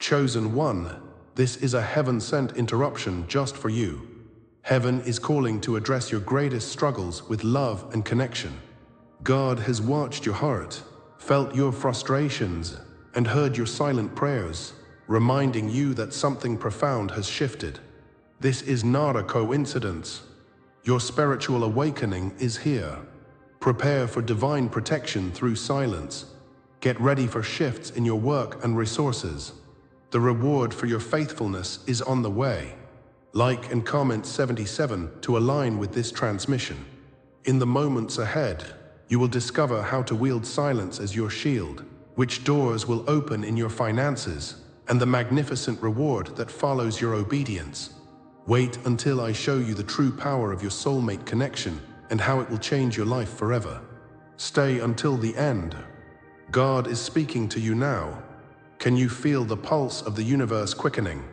Chosen one, this is a heaven-sent interruption just for you. Heaven is calling to address your greatest struggles with love and connection. God has watched your heart, felt your frustrations, and heard your silent prayers, reminding you that something profound has shifted. This is not a coincidence. Your spiritual awakening is here. Prepare for divine protection through silence. Get ready for shifts in your work and resources. The reward for your faithfulness is on the way. Like and comment 77 to align with this transmission. In the moments ahead, you will discover how to wield silence as your shield, which doors will open in your finances, and the magnificent reward that follows your obedience. Wait until I show you the true power of your soulmate connection and how it will change your life forever. Stay until the end. God is speaking to you now. Can you feel the pulse of the universe quickening?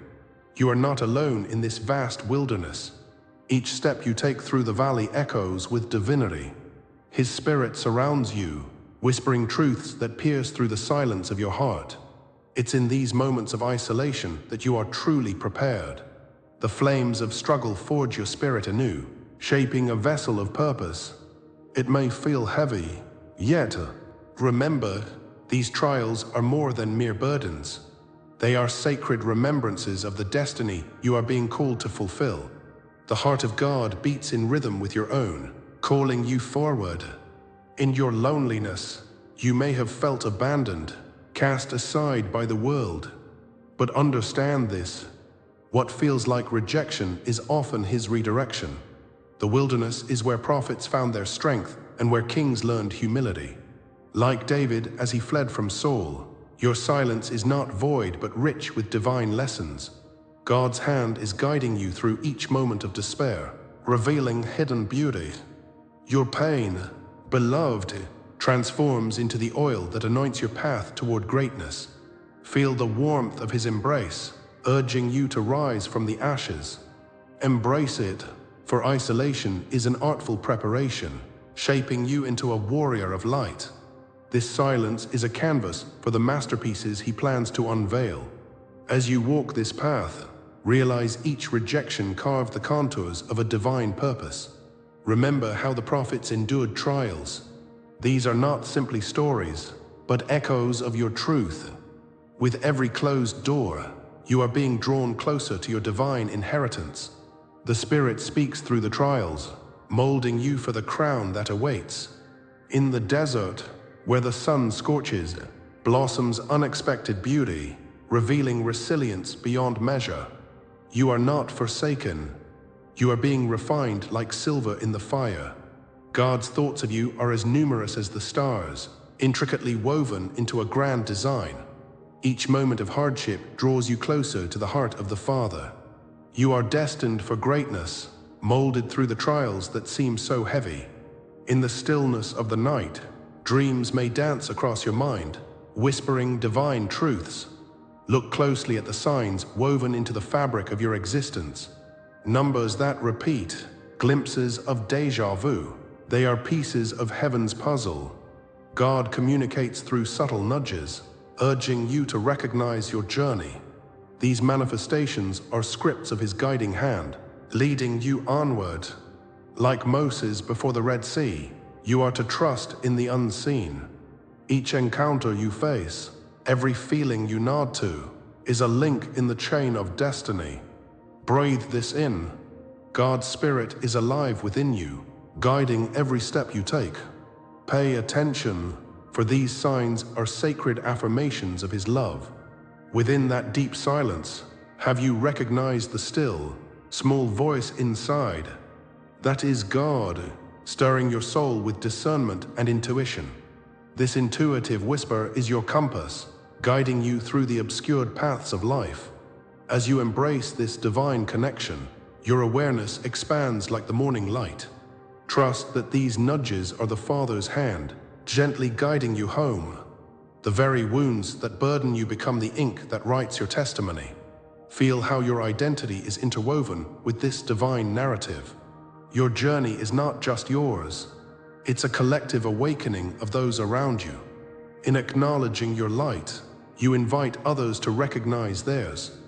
You are not alone in this vast wilderness. Each step you take through the valley echoes with divinity. His spirit surrounds you, whispering truths that pierce through the silence of your heart. It's in these moments of isolation that you are truly prepared. The flames of struggle forge your spirit anew, shaping a vessel of purpose. It may feel heavy, yet remember, these trials are more than mere burdens. They are sacred remembrances of the destiny you are being called to fulfill. The heart of God beats in rhythm with your own, calling you forward. In your loneliness, you may have felt abandoned, cast aside by the world. But understand this: what feels like rejection is often His redirection. The wilderness is where prophets found their strength and where kings learned humility. Like David as he fled from Saul, your silence is not void but rich with divine lessons. God's hand is guiding you through each moment of despair, revealing hidden beauty. Your pain, beloved, transforms into the oil that anoints your path toward greatness. Feel the warmth of His embrace, urging you to rise from the ashes. Embrace it, for isolation is an artful preparation, shaping you into a warrior of light. This silence is a canvas for the masterpieces He plans to unveil. As you walk this path, realize each rejection carved the contours of a divine purpose. Remember how the prophets endured trials. These are not simply stories, but echoes of your truth. With every closed door, you are being drawn closer to your divine inheritance. The Spirit speaks through the trials, molding you for the crown that awaits. In the desert, where the sun scorches, blossoms unexpected beauty, revealing resilience beyond measure. You are not forsaken. You are being refined like silver in the fire. God's thoughts of you are as numerous as the stars, intricately woven into a grand design. Each moment of hardship draws you closer to the heart of the Father. You are destined for greatness, molded through the trials that seem so heavy. In the stillness of the night, dreams may dance across your mind, whispering divine truths. Look closely at the signs woven into the fabric of your existence. Numbers that repeat, glimpses of déjà vu. They are pieces of heaven's puzzle. God communicates through subtle nudges, urging you to recognize your journey. These manifestations are scripts of His guiding hand, leading you onward. Like Moses before the Red Sea, you are to trust in the unseen. Each encounter you face, every feeling you nod to, is a link in the chain of destiny. Breathe this in. God's Spirit is alive within you, guiding every step you take. Pay attention, for these signs are sacred affirmations of His love. Within that deep silence, have you recognized the still, small voice inside? That is God, stirring your soul with discernment and intuition. This intuitive whisper is your compass, guiding you through the obscured paths of life. As you embrace this divine connection, your awareness expands like the morning light. Trust that these nudges are the Father's hand, gently guiding you home. The very wounds that burden you become the ink that writes your testimony. Feel how your identity is interwoven with this divine narrative. Your journey is not just yours. It's a collective awakening of those around you. In acknowledging your light, You invite others to recognize theirs.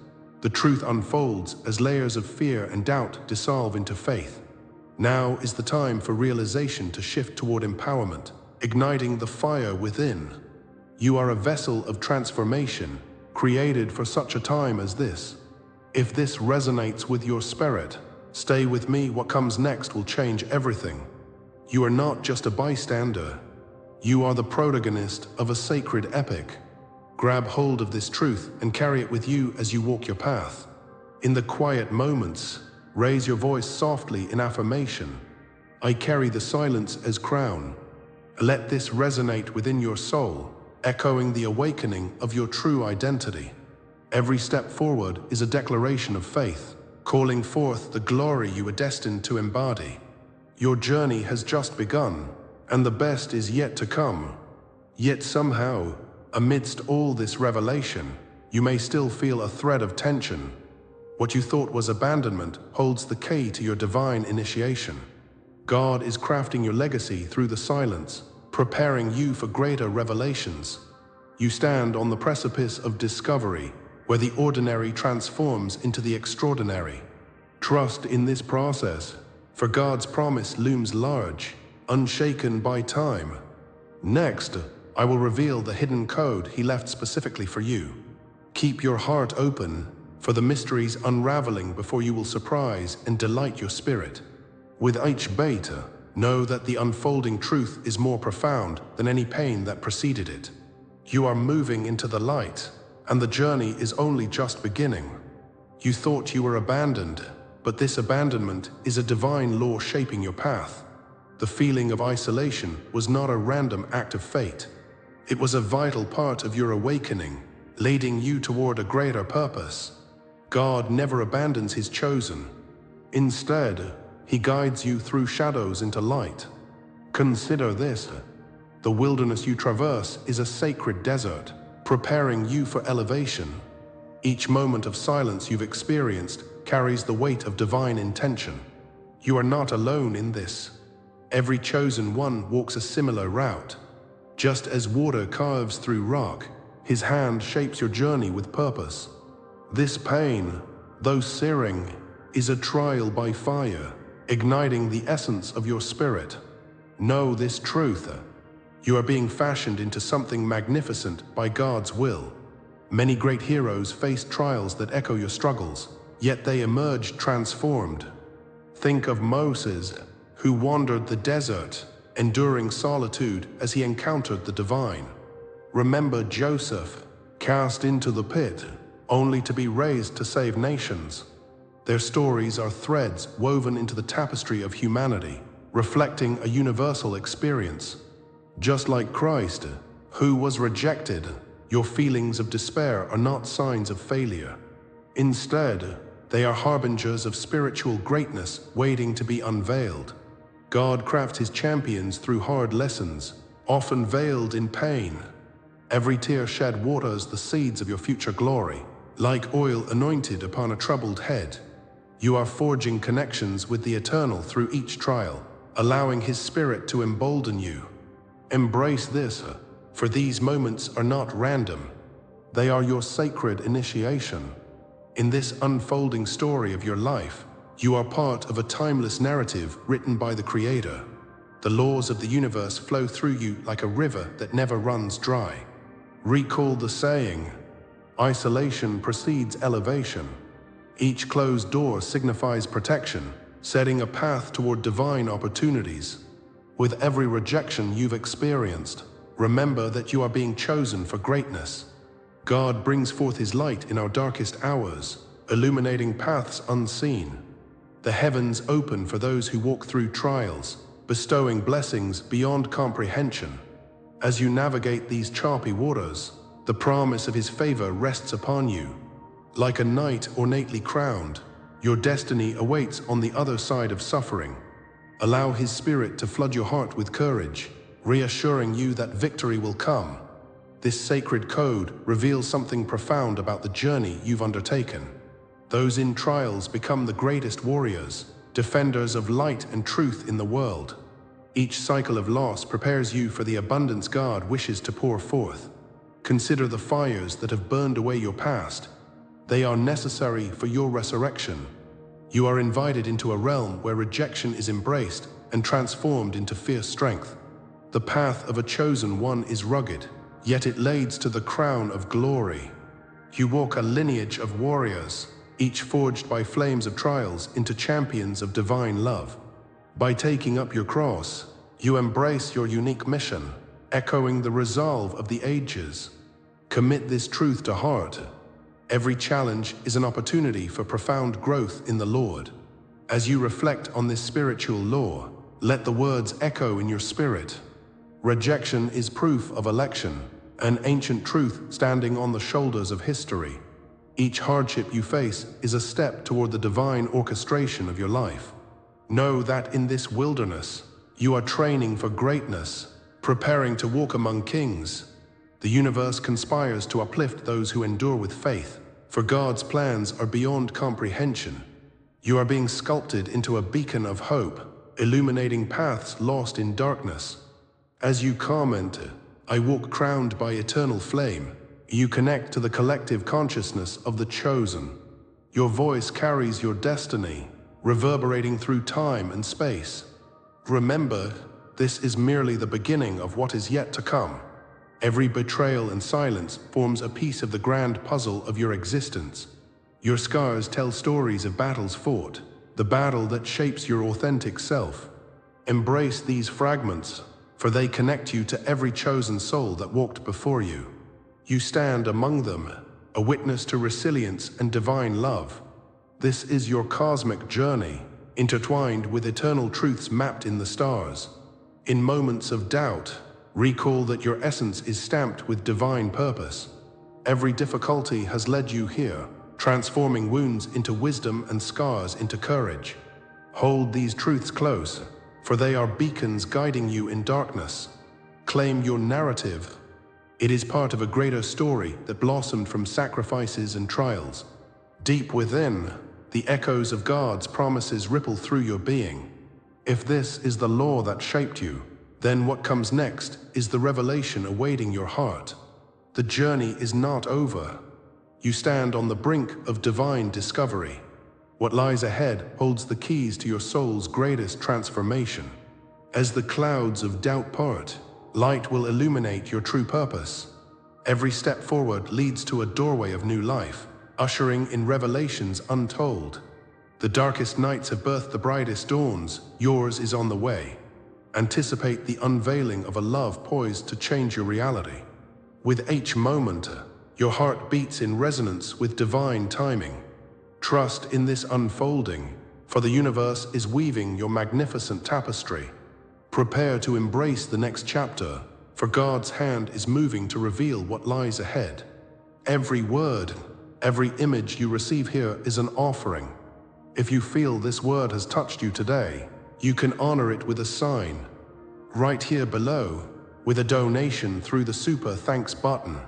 The truth unfolds as layers of fear and doubt dissolve into faith. Now is the time for realization to shift toward empowerment, igniting the fire within. You are a vessel of transformation, created for such a time as this. If this resonates with your spirit, stay with me. What comes next will change everything. You are not just a bystander. You are the protagonist of a sacred epic. Grab hold of this truth and carry it with you as you walk your path. In the quiet moments, raise your voice softly in affirmation. I carry the silence as crown. Let this resonate within your soul, echoing the awakening of your true identity. Every step forward is a declaration of faith, calling forth the glory you are destined to embody. Your journey has just begun, and the best is yet to come. Yet somehow, amidst all this revelation, you may still feel a thread of tension. What you thought was abandonment holds the key to your divine initiation. God is crafting your legacy through the silence, preparing you for greater revelations. You stand on the precipice of discovery, where the ordinary transforms into the extraordinary. Trust in this process, for God's promise looms large, unshaken by time. Next, I will reveal the hidden code He left specifically for you. Keep your heart open, for the mysteries unraveling before you will surprise and delight your spirit. With each beta, know that the unfolding truth is more profound than any pain that preceded it. You are moving into the light, and the journey is only just beginning. You thought you were abandoned, but this abandonment is a divine law shaping your path. The feeling of isolation was not a random act of fate. It was a vital part of your awakening, leading you toward a greater purpose. God never abandons His chosen. Instead, He guides you through shadows into light. Consider this. The wilderness you traverse is a sacred desert, preparing you for elevation. Each moment of silence you've experienced carries the weight of divine intention. You are not alone in this. Every chosen one walks a similar route. Just as water carves through rock, His hand shapes your journey with purpose. This pain, though searing, is a trial by fire, igniting the essence of your spirit. Know this truth. You are being fashioned into something magnificent by God's will. Many great heroes faced trials that echo your struggles, yet they emerged transformed. Think of Moses, who wandered the desert, enduring solitude as he encountered the divine. Remember Joseph, cast into the pit, only to be raised to save nations. Their stories are threads woven into the tapestry of humanity, reflecting a universal experience. Just like Christ, who was rejected, your feelings of despair are not signs of failure. Instead, they are harbingers of spiritual greatness waiting to be unveiled. God crafts His champions through hard lessons, often veiled in pain. Every tear shed waters the seeds of your future glory, like oil anointed upon a troubled head. You are forging connections with the eternal through each trial, allowing His Spirit to embolden you. Embrace this, for these moments are not random. They are your sacred initiation. In this unfolding story of your life, you are part of a timeless narrative written by the Creator. The laws of the universe flow through you like a river that never runs dry. Recall the saying, isolation precedes elevation. Each closed door signifies protection, setting a path toward divine opportunities. With every rejection you've experienced, remember that you are being chosen for greatness. God brings forth His light in our darkest hours, illuminating paths unseen. The heavens open for those who walk through trials, bestowing blessings beyond comprehension. As you navigate these choppy waters, the promise of His favor rests upon you. Like a knight ornately crowned, your destiny awaits on the other side of suffering. Allow His Spirit to flood your heart with courage, reassuring you that victory will come. This sacred code reveals something profound about the journey you've undertaken. Those in trials become the greatest warriors, defenders of light and truth in the world. Each cycle of loss prepares you for the abundance God wishes to pour forth. Consider the fires that have burned away your past. They are necessary for your resurrection. You are invited into a realm where rejection is embraced and transformed into fierce strength. The path of a chosen one is rugged, yet it leads to the crown of glory. You walk a lineage of warriors, each forged by flames of trials into champions of divine love. By taking up your cross, you embrace your unique mission, echoing the resolve of the ages. Commit this truth to heart. Every challenge is an opportunity for profound growth in the Lord. As you reflect on this spiritual law, let the words echo in your spirit. Rejection is proof of election, an ancient truth standing on the shoulders of history. Each hardship you face is a step toward the divine orchestration of your life. Know that in this wilderness, you are training for greatness, preparing to walk among kings. The universe conspires to uplift those who endure with faith, for God's plans are beyond comprehension. You are being sculpted into a beacon of hope, illuminating paths lost in darkness. As you comment, "I walk crowned by eternal flame," you connect to the collective consciousness of the chosen. Your voice carries your destiny, reverberating through time and space. Remember, this is merely the beginning of what is yet to come. Every betrayal and silence forms a piece of the grand puzzle of your existence. Your scars tell stories of battles fought, the battle that shapes your authentic self. Embrace these fragments, for they connect you to every chosen soul that walked before you. You stand among them, a witness to resilience and divine love. This is your cosmic journey, intertwined with eternal truths mapped in the stars. In moments of doubt, recall that your essence is stamped with divine purpose. Every difficulty has led you here, transforming wounds into wisdom and scars into courage. Hold these truths close, for they are beacons guiding you in darkness. Claim your narrative. It is part of a greater story that blossomed from sacrifices and trials. Deep within, the echoes of God's promises ripple through your being. If this is the law that shaped you, then what comes next is the revelation awaiting your heart. The journey is not over. You stand on the brink of divine discovery. What lies ahead holds the keys to your soul's greatest transformation. As the clouds of doubt part, light will illuminate your true purpose. Every step forward leads to a doorway of new life, ushering in revelations untold. The darkest nights have birthed the brightest dawns. Yours is on the way. Anticipate the unveiling of a love poised to change your reality. With each moment, your heart beats in resonance with divine timing. Trust in this unfolding, for the universe is weaving your magnificent tapestry. Prepare to embrace the next chapter, for God's hand is moving to reveal what lies ahead. Every word, every image you receive here is an offering. If you feel this word has touched you today, you can honor it with a sign. Right here below, with a donation through the Super Thanks button.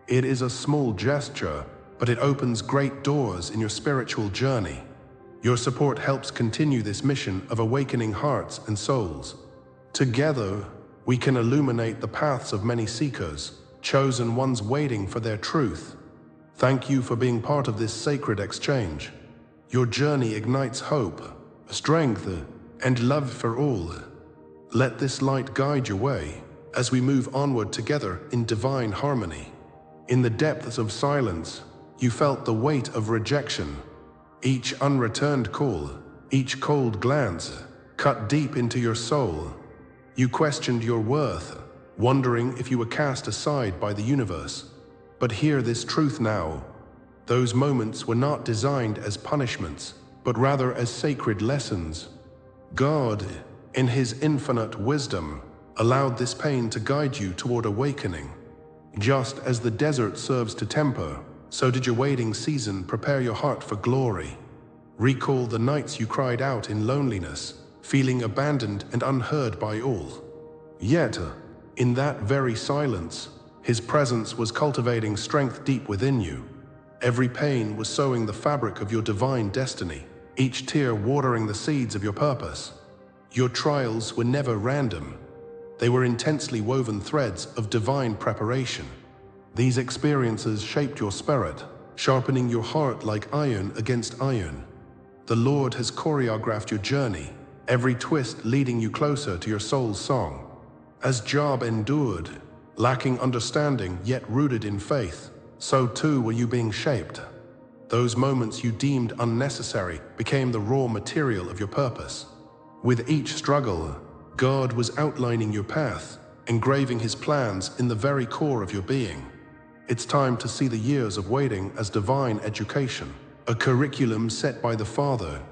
It is a small gesture, but it opens great doors in your spiritual journey. Your support helps continue this mission of awakening hearts and souls. Together, we can illuminate the paths of many seekers, chosen ones waiting for their truth. Thank you for being part of this sacred exchange. Your journey ignites hope, strength, and love for all. Let this light guide your way as we move onward together in divine harmony. In the depths of silence, you felt the weight of rejection. Each unreturned call, each cold glance, cut deep into your soul. You questioned your worth, wondering if you were cast aside by the universe. But hear this truth now. Those moments were not designed as punishments, but rather as sacred lessons. God, in His infinite wisdom, allowed this pain to guide you toward awakening. Just as the desert serves to temper, so did your waiting season prepare your heart for glory. Recall the nights you cried out in loneliness, feeling abandoned and unheard by all. Yet, in that very silence, His presence was cultivating strength deep within you. Every pain was sowing the fabric of your divine destiny, each tear watering the seeds of your purpose. Your trials were never random. They were intensely woven threads of divine preparation. These experiences shaped your spirit, sharpening your heart like iron against iron. The Lord has choreographed your journey, every twist leading you closer to your soul's song. As Job endured, lacking understanding yet rooted in faith, so too were you being shaped. Those moments you deemed unnecessary became the raw material of your purpose. With each struggle, God was outlining your path, engraving His plans in the very core of your being. It's time to see the years of waiting as divine education, a curriculum set by the Father.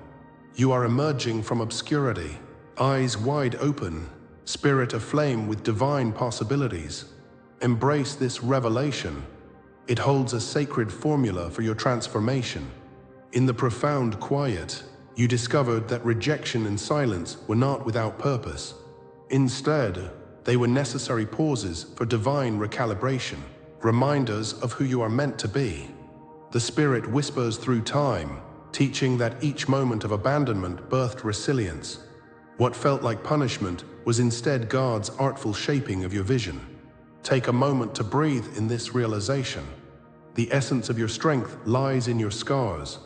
You are emerging from obscurity, eyes wide open, spirit aflame with divine possibilities. Embrace this revelation. It holds a sacred formula for your transformation. In the profound quiet, you discovered that rejection and silence were not without purpose. Instead, they were necessary pauses for divine recalibration, reminders of who you are meant to be. The Spirit whispers through time, teaching that each moment of abandonment birthed resilience. What felt like punishment was instead God's artful shaping of your vision. Take a moment to breathe in this realization. The essence of your strength lies in your scars.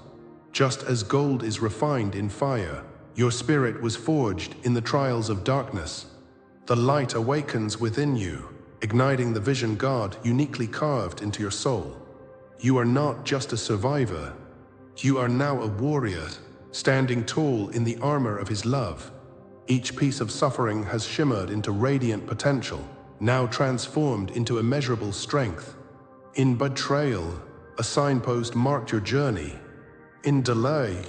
Just as gold is refined in fire, your spirit was forged in the trials of darkness. The light awakens within you, igniting the vision God uniquely carved into your soul. You are not just a survivor. You are now a warrior, standing tall in the armor of His love. Each piece of suffering has shimmered into radiant potential, now transformed into immeasurable strength. In betrayal, a signpost marked your journey. In delay,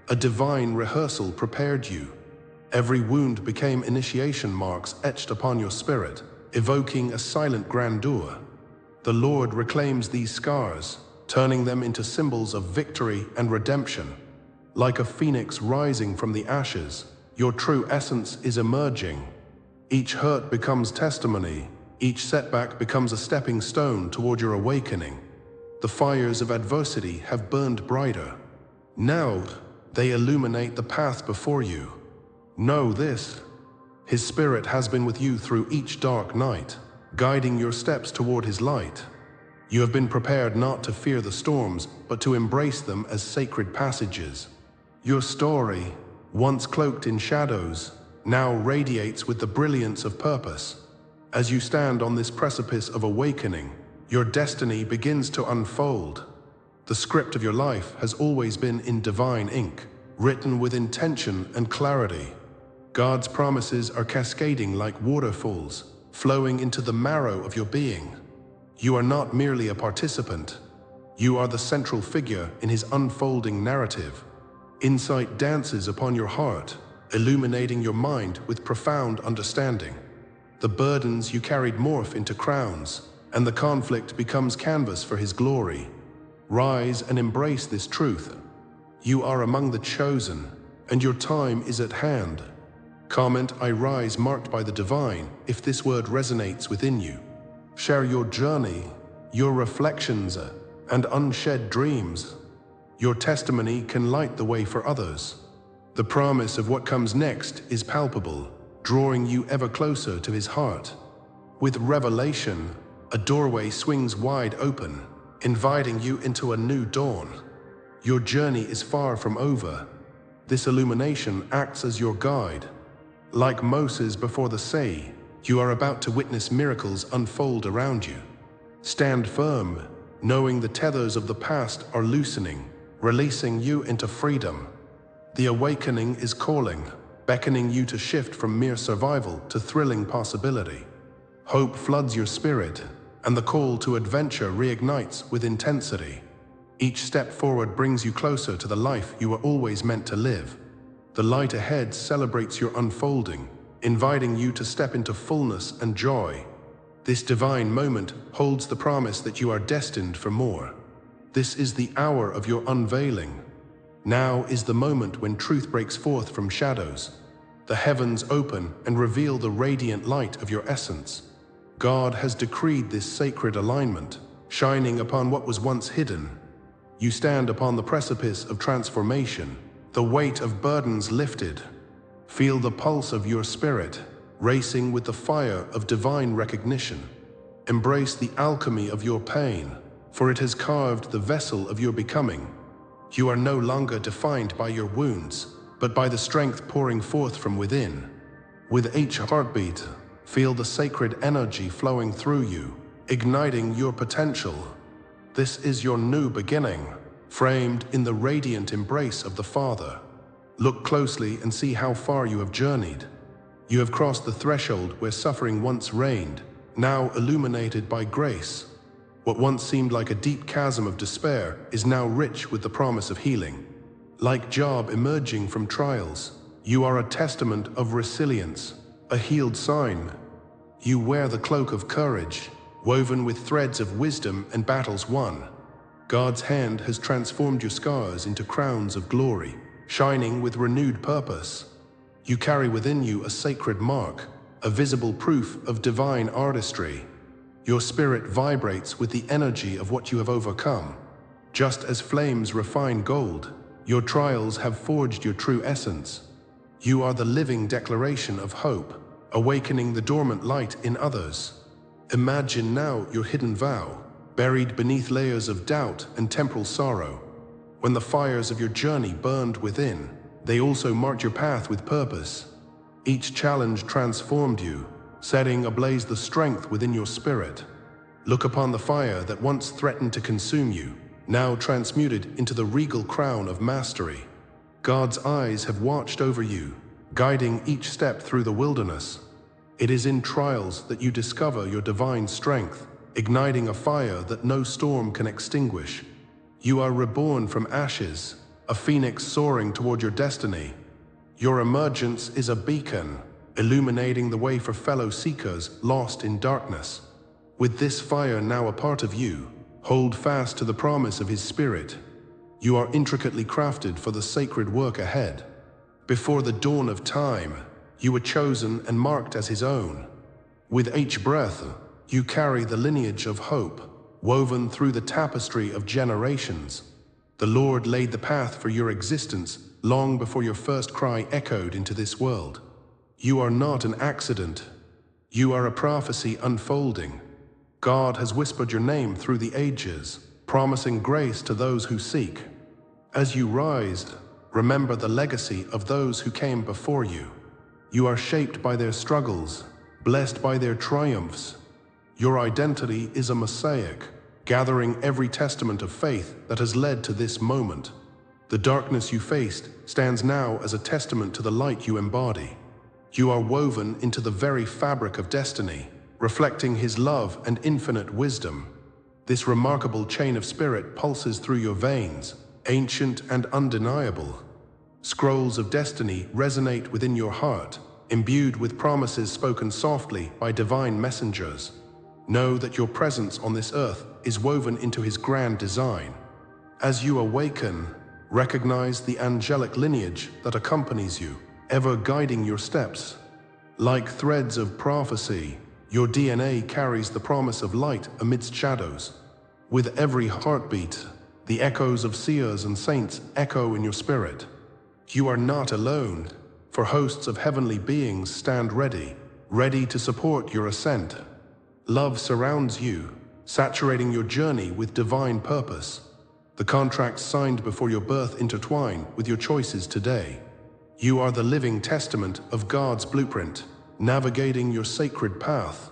a divine rehearsal prepared you. Every wound became initiation marks etched upon your spirit, evoking a silent grandeur. The Lord reclaims these scars, turning them into symbols of victory and redemption. Like a phoenix rising from the ashes, your true essence is emerging. Each hurt becomes testimony, each setback becomes a stepping stone toward your awakening. The fires of adversity have burned brighter. Now, they illuminate the path before you. Know this: His Spirit has been with you through each dark night, guiding your steps toward His light. You have been prepared not to fear the storms, but to embrace them as sacred passages. Your story, once cloaked in shadows, now radiates with the brilliance of purpose. As you stand on this precipice of awakening, your destiny begins to unfold. The script of your life has always been in divine ink, written with intention and clarity. God's promises are cascading like waterfalls, flowing into the marrow of your being. You are not merely a participant. You are the central figure in His unfolding narrative. Insight dances upon your heart, illuminating your mind with profound understanding. The burdens you carried morph into crowns, and the conflict becomes canvas for His glory. Rise and embrace this truth. You are among the chosen, and your time is at hand. Comment "I rise" marked by the divine if this word resonates within you. Share your journey, your reflections, and unshed dreams. Your testimony can light the way for others. The promise of what comes next is palpable, drawing you ever closer to His heart. With revelation, a doorway swings wide open, inviting you into a new dawn. Your journey is far from over. This illumination acts as your guide. Like Moses before the sea, you are about to witness miracles unfold around you. Stand firm, knowing the tethers of the past are loosening, releasing you into freedom. The awakening is calling, beckoning you to shift from mere survival to thrilling possibility. Hope floods your spirit, and the call to adventure reignites with intensity. Each step forward brings you closer to the life you were always meant to live. The light ahead celebrates your unfolding, inviting you to step into fullness and joy. This divine moment holds the promise that you are destined for more. This is the hour of your unveiling. Now is the moment when truth breaks forth from shadows. The heavens open and reveal the radiant light of your essence. God has decreed this sacred alignment, shining upon what was once hidden. You stand upon the precipice of transformation, the weight of burdens lifted. Feel the pulse of your spirit, racing with the fire of divine recognition. Embrace the alchemy of your pain, for it has carved the vessel of your becoming. You are no longer defined by your wounds, but by the strength pouring forth from within. With each heartbeat, feel the sacred energy flowing through you, igniting your potential. This is your new beginning, framed in the radiant embrace of the Father. Look closely and see how far you have journeyed. You have crossed the threshold where suffering once reigned, now illuminated by grace. What once seemed like a deep chasm of despair is now rich with the promise of healing. Like Job emerging from trials, you are a testament of resilience, a healed sign. You wear the cloak of courage, woven with threads of wisdom and battles won. God's hand has transformed your scars into crowns of glory, shining with renewed purpose. You carry within you a sacred mark, a visible proof of divine artistry. Your spirit vibrates with the energy of what you have overcome. Just as flames refine gold, your trials have forged your true essence. You are the living declaration of hope, awakening the dormant light in others. Imagine now your hidden vow, buried beneath layers of doubt and temporal sorrow. When the fires of your journey burned within, they also marked your path with purpose. Each challenge transformed you, setting ablaze the strength within your spirit. Look upon the fire that once threatened to consume you, now transmuted into the regal crown of mastery. God's eyes have watched over you, guiding each step through the wilderness. It is in trials that you discover your divine strength, igniting a fire that no storm can extinguish. You are reborn from ashes, a phoenix soaring toward your destiny. Your emergence is a beacon, illuminating the way for fellow seekers lost in darkness. With this fire now a part of you, hold fast to the promise of His Spirit. You are intricately crafted for the sacred work ahead. Before the dawn of time, you were chosen and marked as His own. With each breath, you carry the lineage of hope, woven through the tapestry of generations. The Lord laid the path for your existence long before your first cry echoed into this world. You are not an accident. You are a prophecy unfolding. God has whispered your name through the ages, promising grace to those who seek. As you rise, remember the legacy of those who came before you. You are shaped by their struggles, blessed by their triumphs. Your identity is a mosaic, gathering every testament of faith that has led to this moment. The darkness you faced stands now as a testament to the light you embody. You are woven into the very fabric of destiny, reflecting His love and infinite wisdom. This remarkable chain of spirit pulses through your veins, ancient and undeniable. Scrolls of destiny resonate within your heart, imbued with promises spoken softly by divine messengers. Know that your presence on this earth is woven into His grand design. As you awaken, recognize the angelic lineage that accompanies you, ever guiding your steps. Like threads of prophecy, your DNA carries the promise of light amidst shadows. With every heartbeat, the echoes of seers and saints echo in your spirit. You are not alone, for hosts of heavenly beings stand ready to support your ascent. Love surrounds you, saturating your journey with divine purpose. The contracts signed before your birth intertwine with your choices today. You are the living testament of God's blueprint, navigating your sacred path.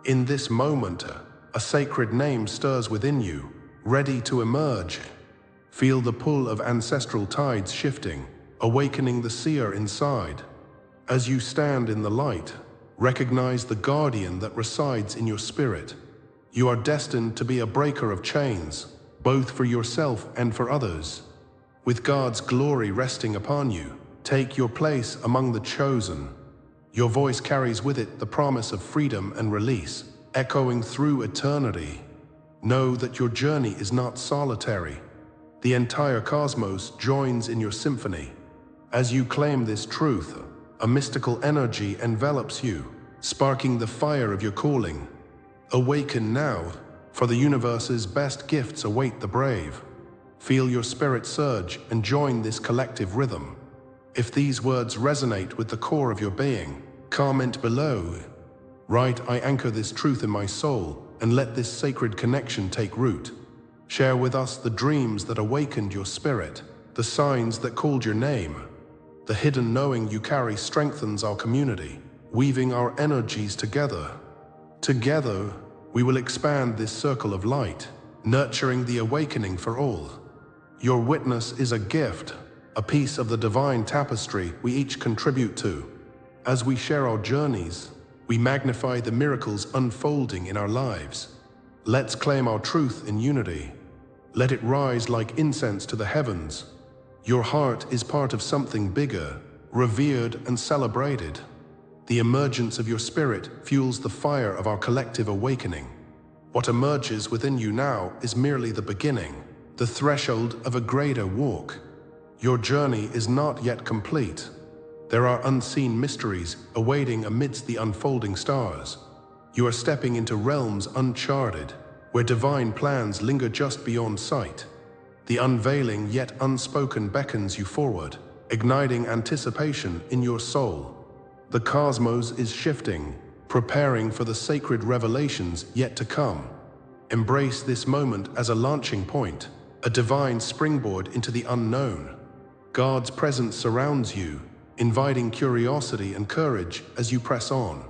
In this moment, a sacred name stirs within you, ready to emerge. Feel the pull of ancestral tides shifting, awakening the seer inside. As you stand in the light, recognize the guardian that resides in your spirit. You are destined to be a breaker of chains, both for yourself and for others. With God's glory resting upon you, take your place among the chosen. Your voice carries with it the promise of freedom and release, echoing through eternity. Know that your journey is not solitary. The entire cosmos joins in your symphony. As you claim this truth, a mystical energy envelops you, sparking the fire of your calling. Awaken now, for the universe's best gifts await the brave. Feel your spirit surge and join this collective rhythm. If these words resonate with the core of your being, comment below. Write, "I anchor this truth in my soul," and let this sacred connection take root. Share with us the dreams that awakened your spirit, the signs that called your name. The hidden knowing you carry strengthens our community, weaving our energies together. Together, we will expand this circle of light, nurturing the awakening for all. Your witness is a gift, a piece of the divine tapestry we each contribute to. As we share our journeys, we magnify the miracles unfolding in our lives. Let's claim our truth in unity. Let it rise like incense to the heavens. Your heart is part of something bigger, revered and celebrated. The emergence of your spirit fuels the fire of our collective awakening. What emerges within you now is merely the beginning, the threshold of a greater walk. Your journey is not yet complete. There are unseen mysteries awaiting amidst the unfolding stars. You are stepping into realms uncharted, where divine plans linger just beyond sight. The unveiling yet unspoken beckons you forward, igniting anticipation in your soul. The cosmos is shifting, preparing for the sacred revelations yet to come. Embrace this moment as a launching point, a divine springboard into the unknown. God's presence surrounds you, inviting curiosity and courage as you press on.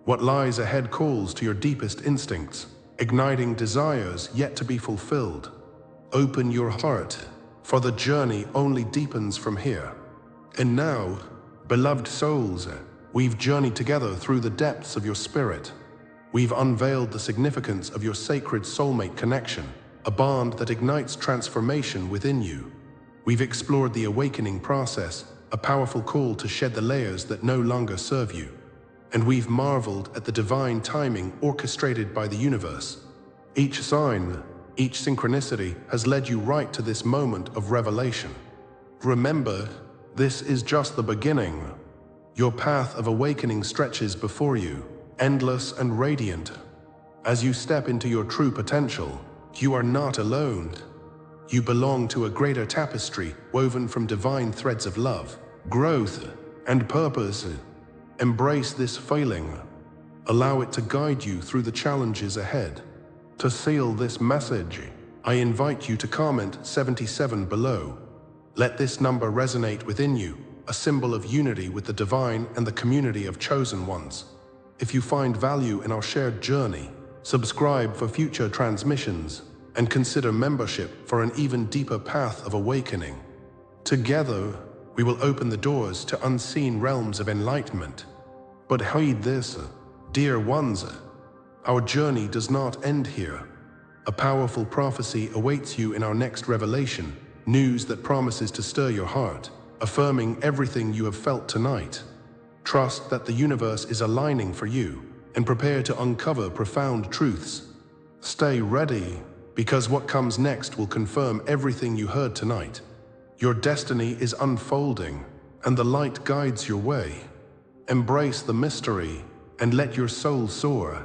What lies ahead calls to your deepest instincts, igniting desires yet to be fulfilled. Open your heart, for the journey only deepens from here. And now, beloved souls, we've journeyed together through the depths of your spirit. We've unveiled the significance of your sacred soulmate connection, a bond that ignites transformation within you. We've explored the awakening process, a powerful call to shed the layers that no longer serve you. And we've marveled at the divine timing orchestrated by the universe. Each sign, each synchronicity has led you right to this moment of revelation. Remember, this is just the beginning. Your path of awakening stretches before you, endless and radiant. As you step into your true potential, you are not alone. You belong to a greater tapestry woven from divine threads of love, growth, and purpose. Embrace this feeling. Allow it to guide you through the challenges ahead. To seal this message, I invite you to comment 77 below. Let this number resonate within you, a symbol of unity with the divine and the community of chosen ones. If you find value in our shared journey, subscribe for future transmissions, and consider membership for an even deeper path of awakening. Together, we will open the doors to unseen realms of enlightenment. But heed this, dear ones, our journey does not end here. A powerful prophecy awaits you in our next revelation, news that promises to stir your heart, affirming everything you have felt tonight. Trust that the universe is aligning for you, and prepare to uncover profound truths. Stay ready, because what comes next will confirm everything you heard tonight. Your destiny is unfolding, and the light guides your way. Embrace the mystery, and let your soul soar.